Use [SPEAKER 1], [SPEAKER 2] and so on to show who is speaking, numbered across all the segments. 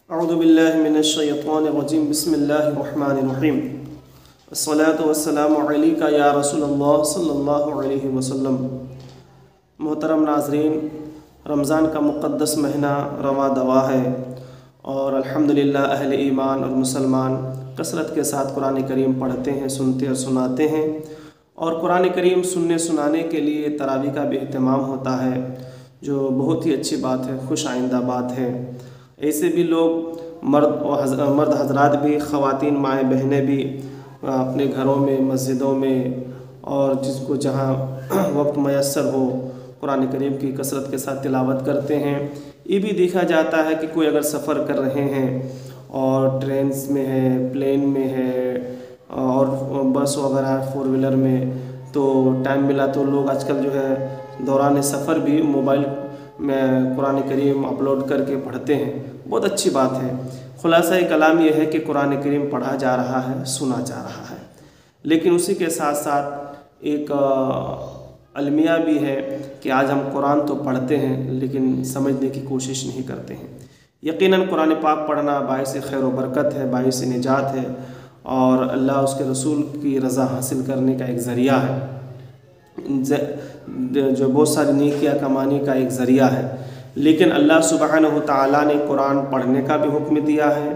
[SPEAKER 1] اعوذ باللہ من الشیطان الرجیم بسم اللہ الرحمن الرحیم الصلاۃ والسلام علیک یا رسول اللہ صلی اللہ علیہ وسلم۔ محترم ناظرین، رمضان کا مقدس مہینہ رواں دوا ہے اور الحمدللہ اہل ایمان اور مسلمان کثرت کے ساتھ قرآن کریم پڑھتے ہیں، سنتے اور سناتے ہیں، اور قرآن کریم سننے سنانے کے لیے تراویح کا بھی اہتمام ہوتا ہے، جو بہت ہی اچھی بات ہے، خوش آئندہ بات ہے۔ ایسے بھی لوگ مرد حضرات بھی، خواتین مائیں بہنیں بھی اپنے گھروں میں، مسجدوں میں اور جس کو جہاں وقت میسر ہو قرآن کریم کی کثرت کے ساتھ تلاوت کرتے ہیں۔ یہ بھی دیکھا جاتا ہے کہ کوئی اگر سفر کر رہے ہیں اور ٹرینز میں ہے، پلین میں ہے اور بس وغیرہ فور ویلر میں، تو ٹائم ملا تو لوگ آج کل جو ہے دوران سفر بھی موبائل میں قرآن کریم اپلوڈ کر کے پڑھتے ہیں۔ بہت اچھی بات ہے۔ خلاصہ کلام یہ ہے کہ قرآن کریم پڑھا جا رہا ہے، سنا جا رہا ہے، لیکن اسی کے ساتھ ساتھ ایک المیہ بھی ہے کہ آج ہم قرآن تو پڑھتے ہیں لیکن سمجھنے کی کوشش نہیں کرتے ہیں۔ یقیناً قرآن پاک پڑھنا باعث خیر و برکت ہے، باعث نجات ہے، اور اللہ اس کے رسول کی رضا حاصل کرنے کا ایک ذریعہ ہے، جو بہت ساری نیکیاں کمانے کا ایک ذریعہ ہے۔ لیکن اللہ سبحانہ و تعالیٰ نے قرآن پڑھنے کا بھی حکم دیا ہے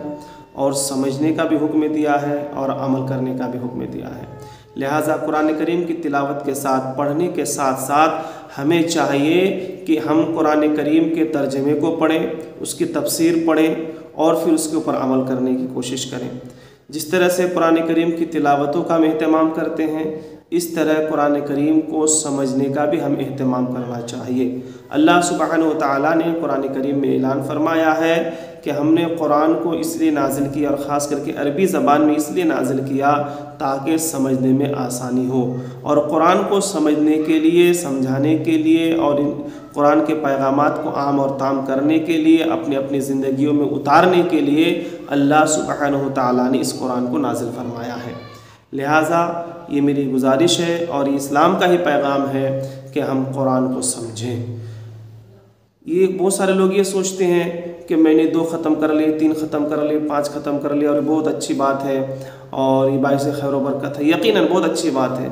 [SPEAKER 1] اور سمجھنے کا بھی حکم دیا ہے اور عمل کرنے کا بھی حکم دیا ہے۔ لہٰذا قرآن کریم کی تلاوت کے ساتھ، پڑھنے کے ساتھ ساتھ ہمیں چاہیے کہ ہم قرآن کریم کے ترجمے کو پڑھیں، اس کی تفسیر پڑھیں اور پھر اس کے اوپر عمل کرنے کی کوشش کریں۔ جس طرح سے قرآن کریم کی تلاوتوں کا ہم اہتمام کرتے ہیں، اس طرح قرآن کریم کو سمجھنے کا بھی ہم اہتمام کرنا چاہیے۔ اللہ سبحانہ و تعالیٰ نے قرآن کریم میں اعلان فرمایا ہے کہ ہم نے قرآن کو اس لیے نازل کیا، اور خاص کر کے عربی زبان میں اس لیے نازل کیا تاکہ سمجھنے میں آسانی ہو، اور قرآن کو سمجھنے کے لیے، سمجھانے کے لیے اور قرآن کے پیغامات کو عام اور تام کرنے کے لیے، اپنی اپنی زندگیوں میں اتارنے کے لیے اللہ سبحانہ و تعالیٰ نے اس قرآن کو نازل فرمایا ہے۔ لہٰذا یہ میری گزارش ہے اور یہ اسلام کا ہی پیغام ہے کہ ہم قرآن کو سمجھیں۔ یہ بہت سارے لوگ یہ سوچتے ہیں کہ میں نے 2 ختم کر لیے، 3 ختم کر لیے، 5 ختم کر لیے، اور یہ بہت اچھی بات ہے اور یہ باعث خیر و برکت ہے۔ یقیناً بہت اچھی بات ہے،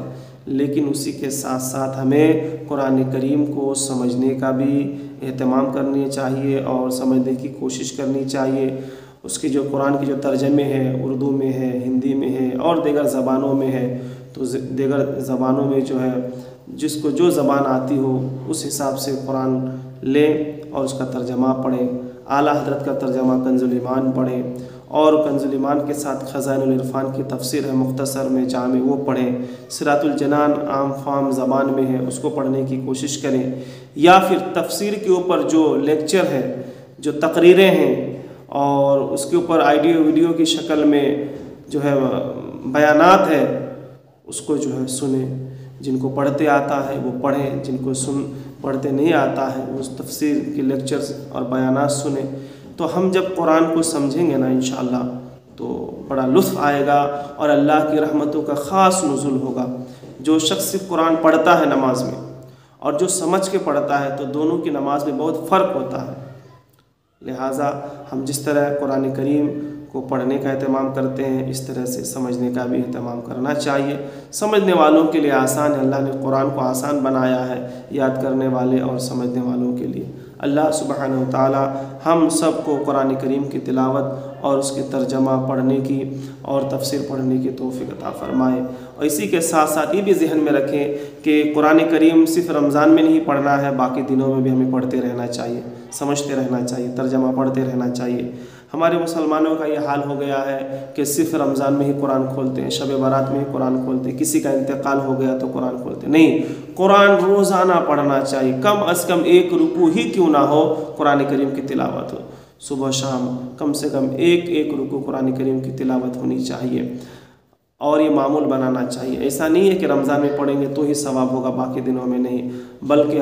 [SPEAKER 1] لیکن اسی کے ساتھ ساتھ ہمیں قرآن کریم کو سمجھنے کا بھی اہتمام کرنا چاہیے اور سمجھنے کی کوشش کرنی چاہیے۔ اس کی جو قرآن کی جو ترجمے ہیں، اردو میں ہے، ہندی میں ہے اور دیگر زبانوں میں ہے، تو دیگر زبانوں میں جو ہے جس کو جو زبان آتی ہو اس حساب سے قرآن لیں اور اس کا ترجمہ پڑھیں۔ اعلیٰ حضرت کا ترجمہ کنز الایمان پڑھیں، اور کنز الایمان کے ساتھ خزائن العرفان کی تفسیر ہے مختصر میں جامع، وہ پڑھیں۔ صراط الجنان عام فام زبان میں ہے، اس کو پڑھنے کی کوشش کریں، یا پھر تفسیر کے اوپر جو لیکچر ہے، جو تقریریں ہیں، اور اس کے اوپر آڈیو ویڈیو کی شکل میں جو ہے بیانات ہے، اس کو جو ہے سنیں۔ جن کو پڑھتے آتا ہے وہ پڑھیں، جن کو پڑھتے نہیں آتا ہے وہ اس تفسیر کے لیکچرز اور بیانات سنیں۔ تو ہم جب قرآن کو سمجھیں گے نا انشاءاللہ تو بڑا لطف آئے گا اور اللہ کی رحمتوں کا خاص نزول ہوگا۔ جو شخص قرآن پڑھتا ہے نماز میں اور جو سمجھ کے پڑھتا ہے، تو دونوں کی نماز میں بہت فرق ہوتا ہے۔ لہٰذا ہم جس طرح قرآن کریم کو پڑھنے کا اہتمام کرتے ہیں، اس طرح سے سمجھنے کا بھی اہتمام کرنا چاہیے۔ سمجھنے والوں کے لیے آسان ہے، اللہ نے قرآن کو آسان بنایا ہے یاد کرنے والے اور سمجھنے والوں کے لیے۔ اللہ سبحانہ و تعالی ہم سب کو قرآن کریم کی تلاوت اور اس کے ترجمہ پڑھنے کی اور تفسیر پڑھنے کی توفیق عطا فرمائے۔ اور اسی کے ساتھ ساتھ یہ بھی ذہن میں رکھیں کہ قرآن کریم صرف رمضان میں نہیں پڑھنا ہے، باقی دنوں میں بھی ہمیں پڑھتے رہنا چاہیے، سمجھتے رہنا چاہیے، ترجمہ پڑھتے رہنا چاہیے۔ ہمارے مسلمانوں کا یہ حال ہو گیا ہے کہ صرف رمضان میں ہی قرآن کھولتے ہیں، شب برات میں ہی قرآن کھولتے ہیں، کسی کا انتقال ہو گیا تو قرآن کھولتے ہیں۔ نہیں، قرآن روزانہ پڑھنا چاہیے، کم از کم 1 رکوع ہی کیوں نہ ہو قرآن کریم کی تلاوت ہو، صبح شام کم سے کم ایک رکوع قرآن کریم کی تلاوت ہونی چاہیے، اور یہ معمول بنانا چاہیے۔ ایسا نہیں ہے کہ رمضان میں پڑھیں گے تو ہی ثواب ہوگا، باقی دنوں میں نہیں، بلکہ